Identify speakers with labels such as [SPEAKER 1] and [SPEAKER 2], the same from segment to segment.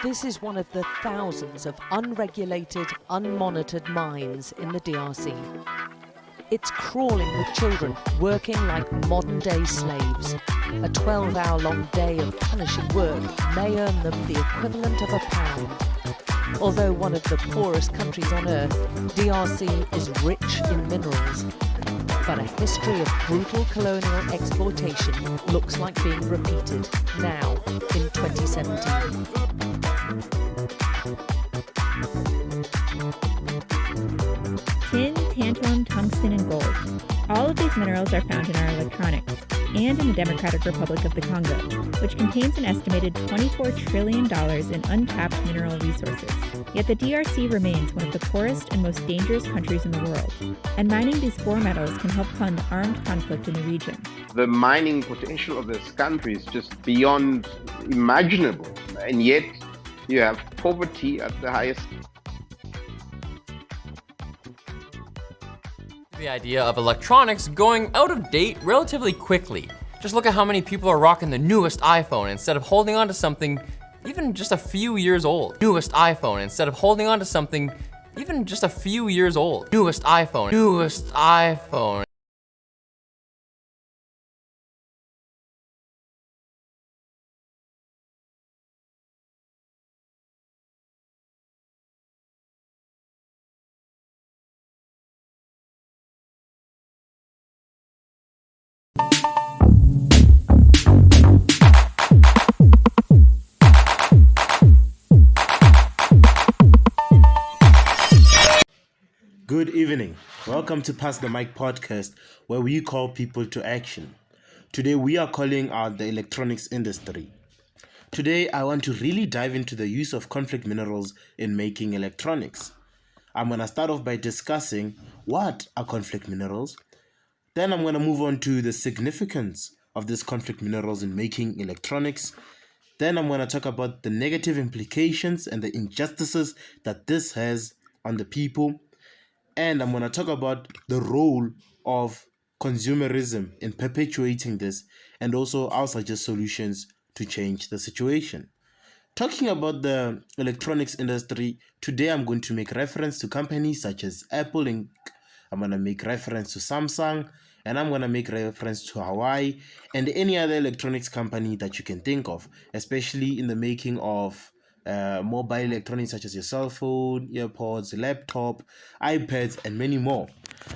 [SPEAKER 1] This is one of the thousands of unregulated, unmonitored mines in the DRC. It's crawling with children, working like modern-day slaves. A 12-hour-long day of punishing work may earn them the equivalent of £1. Although one of the poorest countries on earth, DRC is rich in minerals. But a history of brutal colonial exploitation looks like being repeated now in 2017.
[SPEAKER 2] Tin, tantalum, tungsten, and gold. All of these minerals are found in our electronics and in the Democratic Republic of the Congo, which contains an estimated $24 trillion in untapped mineral resources. Yet the DRC remains one of the poorest and most dangerous countries in the world, and mining these four metals can help fund armed conflict in the region.
[SPEAKER 3] The mining potential of this country is just beyond imaginable, and yet you have poverty at the highest.
[SPEAKER 4] The idea of electronics going out of date relatively quickly. Just look at how many people are rocking the newest iPhone instead of holding on to something even just a few years old. Newest iPhone instead of holding on to something even just a few years old. Newest iPhone. Newest iPhone.
[SPEAKER 5] Good evening. Welcome to Pass the Mic podcast, where we call people to action. Today we are calling out the electronics industry. Today I want to really dive into the use of conflict minerals in making electronics. I'm going to start off by discussing what are conflict minerals. Then I'm going to move on to the significance of these conflict minerals in making electronics. Then I'm going to talk about the negative implications and the injustices that this has on the people. And I'm going to talk about the role of consumerism in perpetuating this, and also I'll suggest solutions to change the situation. Talking about the electronics industry, today I'm going to make reference to companies such as Apple Inc. I'm going to make reference to Samsung, and I'm going to make reference to Hawaii and any other electronics company that you can think of, especially in the making of mobile electronics such as your cell phone, earpods, laptop, iPads, and many more.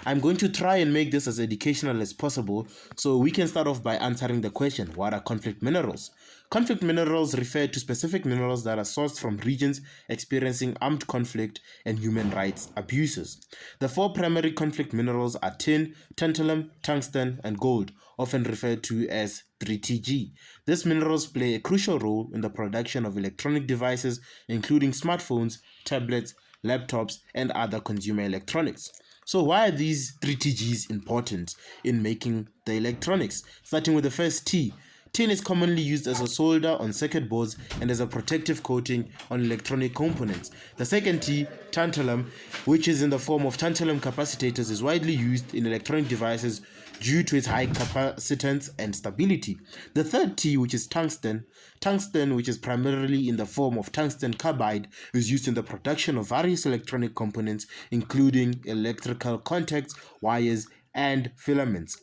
[SPEAKER 5] I'm going to try and make this as educational as possible, so we can start off by answering the question, what are conflict minerals? Conflict minerals refer to specific minerals that are sourced from regions experiencing armed conflict and human rights abuses. The four primary conflict minerals are tin, tantalum, tungsten, and gold, often referred to as 3TG. These minerals play a crucial role in the production of electronic devices, including smartphones, tablets, laptops, and other consumer electronics. So why are these 3TGs important in making the electronics? Starting with the first T. Tin is commonly used as a solder on circuit boards and as a protective coating on electronic components. The second T, tantalum, which is in the form of tantalum capacitors, is widely used in electronic devices due to its high capacitance and stability. The third T, which is tungsten, which is primarily in the form of tungsten carbide, is used in the production of various electronic components, including electrical contacts, wires, and filaments.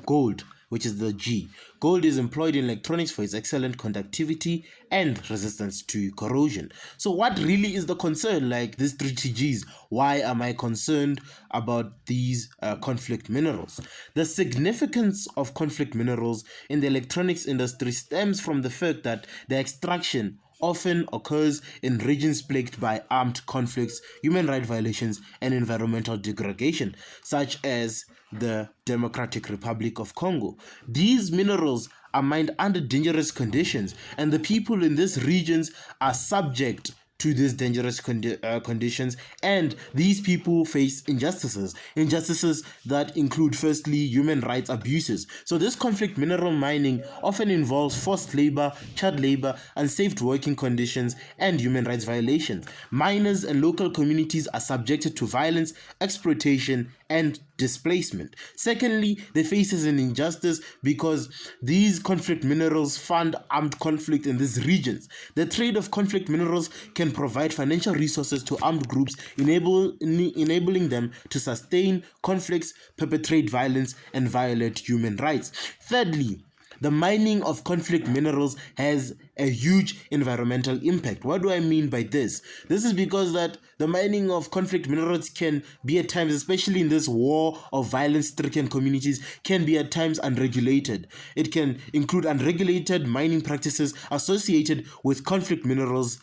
[SPEAKER 5] Gold, which is the G. Gold is employed in electronics for its excellent conductivity and resistance to corrosion. So what really is the concern, like these 3TGs? Why am I concerned about these conflict minerals? The significance of conflict minerals in the electronics industry stems from the fact that the extraction often occurs in regions plagued by armed conflicts, human rights violations, and environmental degradation, such as the Democratic Republic of Congo. These minerals are mined under dangerous conditions, and the people in these regions are subject to these dangerous conditions, and these people face injustices that include, firstly, human rights abuses. So this conflict mineral mining often involves forced labor, child labor, unsafe working conditions, and human rights violations. Miners and local communities are subjected to violence, exploitation, and displacement. Secondly, they face an injustice because these conflict minerals fund armed conflict in these regions. The trade of conflict minerals can provide financial resources to armed groups, enabling them to sustain conflicts, perpetrate violence, and violate human rights. Thirdly, the mining of conflict minerals has a huge environmental impact. What do I mean by this? This is because that the mining of conflict minerals can be at times, especially in this war of violence-stricken communities, can be at times unregulated. It can include unregulated mining practices associated with conflict minerals,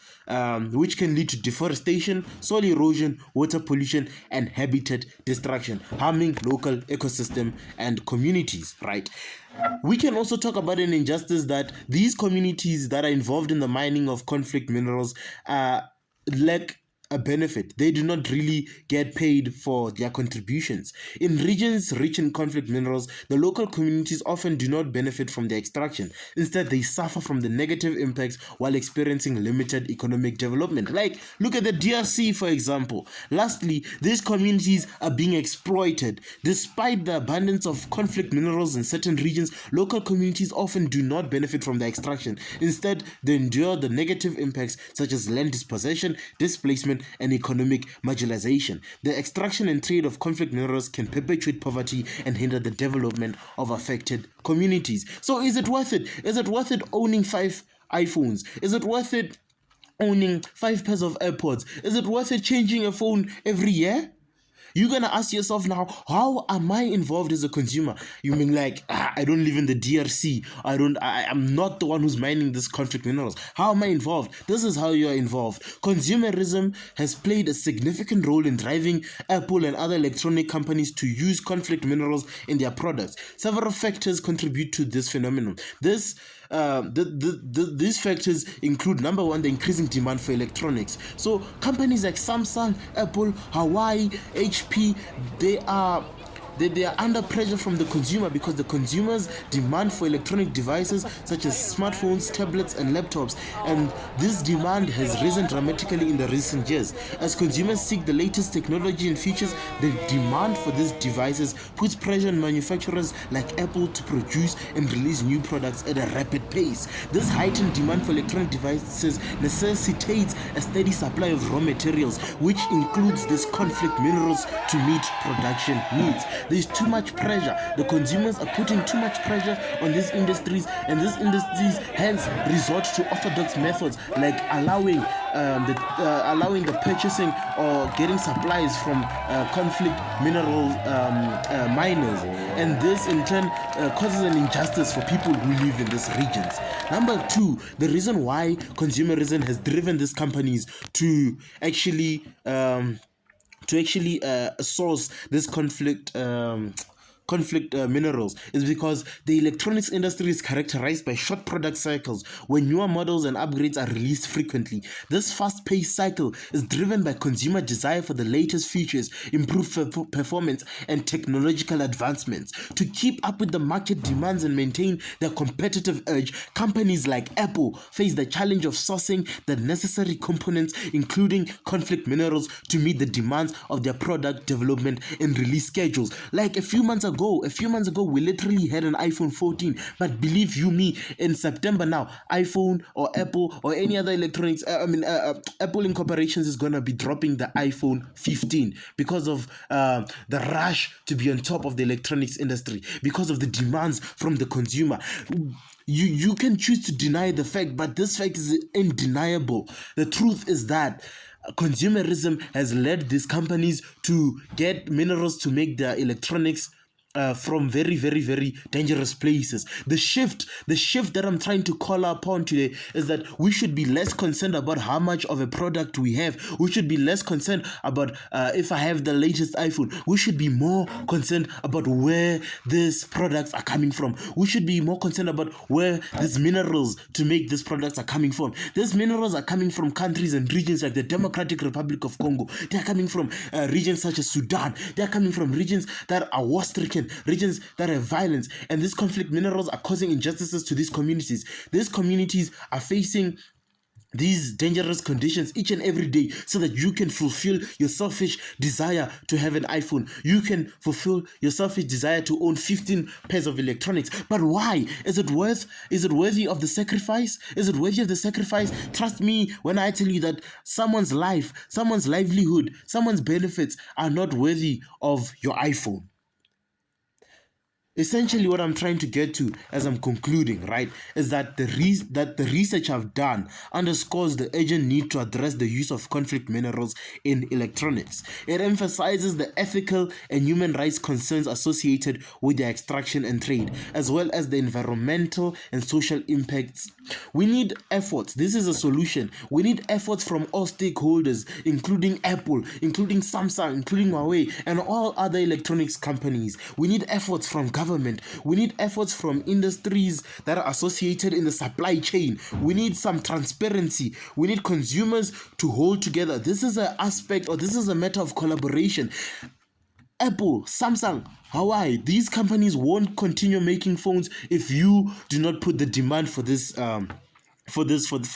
[SPEAKER 5] which can lead to deforestation, soil erosion, water pollution, and habitat destruction, harming local ecosystem and communities, right? We can also talk about an injustice that these communities that are involved in the mining of conflict minerals lack a benefit. They do not really get paid for their contributions. In regions rich in conflict minerals, the local communities often do not benefit from their extraction. Instead, they suffer from the negative impacts while experiencing limited economic development. Like, look at the DRC, for example. Lastly, these communities are being exploited. Despite the abundance of conflict minerals in certain regions, local communities often do not benefit from the extraction. Instead, they endure the negative impacts such as land dispossession, displacement, and economic marginalization. The extraction and trade of conflict minerals can perpetuate poverty and hinder the development of affected communities. So is it worth it? Is it worth it owning 5 iPhones? Is it worth it owning 5 pairs of AirPods? Is it worth it changing a phone every year? You're gonna ask yourself now, how am I involved as a consumer? You mean like, I don't live in the DRC. I'm not the one who's mining this conflict minerals. How am I involved? This is how you are involved. Consumerism has played a significant role in driving Apple and other electronic companies to use conflict minerals in their products. Several factors contribute to this phenomenon. These factors include, number one, the increasing demand for electronics. So companies like Samsung, Apple, Huawei, HP, they are under pressure from the consumer because the consumer's demand for electronic devices such as smartphones, tablets, and laptops, and this demand has risen dramatically in the recent years. As consumers seek the latest technology and features, the demand for these devices puts pressure on manufacturers like Apple to produce and release new products at a rapid pace. This heightened demand for electronic devices necessitates a steady supply of raw materials, which includes these conflict minerals, to meet production needs. There's too much pressure. The consumers are putting too much pressure on these industries, and these industries hence resort to orthodox methods like allowing the purchasing or getting supplies from conflict mineral miners, and this in turn causes an injustice for people who live in these regions. Number two, the reason why consumerism has driven these companies to actually source this conflict minerals is because the electronics industry is characterized by short product cycles when newer models and upgrades are released frequently. This fast-paced cycle is driven by consumer desire for the latest features, improved performance, and technological advancements. To keep up with the market demands and maintain their competitive edge, companies like Apple face the challenge of sourcing the necessary components, including conflict minerals, to meet the demands of their product development and release schedules. Like a few months ago, we literally had an iPhone 14, but believe you me, in September now, iPhone or Apple or any other electronics, Apple Incorporations is gonna be dropping the iPhone 15 because of the rush to be on top of the electronics industry, because of the demands from the consumer. You can choose to deny the fact, but this fact is undeniable. The truth is that consumerism has led these companies to get minerals to make their electronics from very, very, very dangerous places. The shift that I'm trying to call upon today is that we should be less concerned about how much of a product we have. We should be less concerned about if I have the latest iPhone. We should be more concerned about where these products are coming from. We should be more concerned about where these minerals to make these products are coming from. These minerals are coming from countries and regions like the Democratic Republic of Congo. They are coming from regions such as Sudan. They are coming from regions that are war-stricken, regions that have violence, and these conflict minerals are causing injustices to these communities. These communities are facing these dangerous conditions each and every day so that you can fulfill your selfish desire to have an iPhone. You can fulfill your selfish desire to own 15 pairs of electronics. But why? Is it worthy of the sacrifice? Is it worthy of the sacrifice? Trust me when I tell you that someone's life, someone's livelihood, someone's benefits are not worthy of your iPhone. Essentially, what I'm trying to get to as I'm concluding, right, is that the research I've done underscores the urgent need to address the use of conflict minerals in electronics. It emphasizes the ethical and human rights concerns associated with their extraction and trade, as well as the environmental and social impacts. We need efforts. This is a solution. We need efforts from all stakeholders, including Apple, including Samsung, including Huawei, and all other electronics companies. We need efforts from government. We need efforts from industries that are associated in the supply chain. We need some transparency. We need consumers to hold together. This is an aspect, or this is a matter of collaboration. Apple, Samsung, Huawei, these companies won't continue making phones if you do not put the demand for this for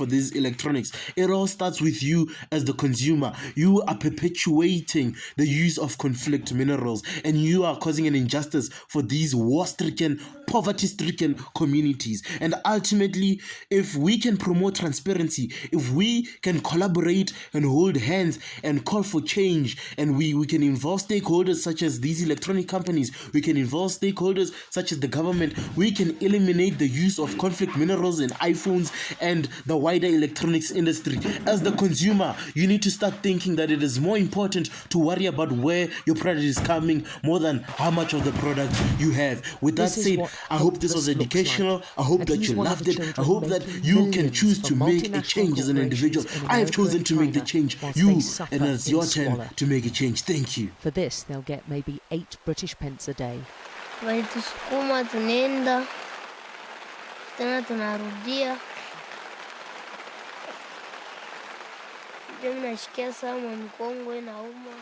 [SPEAKER 5] these electronics. It all starts with you as the consumer. You are perpetuating the use of conflict minerals, and you are causing an injustice for these war-stricken, poverty-stricken communities. And ultimately, if we can promote transparency, if we can collaborate and hold hands and call for change, and we can involve stakeholders such as these electronic companies, we can involve stakeholders such as the government, we can eliminate the use of conflict minerals in iPhones and the wider electronics industry. As the consumer, you need to start thinking that it is more important to worry about where your product is coming more than how much of the product you have. With that said, I hope this was educational. I hope that you loved it. I hope that you can choose to make a change as an individual. I have chosen to make the change. You, and it's your turn to make a change. Thank you.
[SPEAKER 1] For this, they'll get maybe 8 British pence a day.
[SPEAKER 6] Walitusukuma tunaenda tena tunarudia. Ndio nashikia sana mkongo inauma.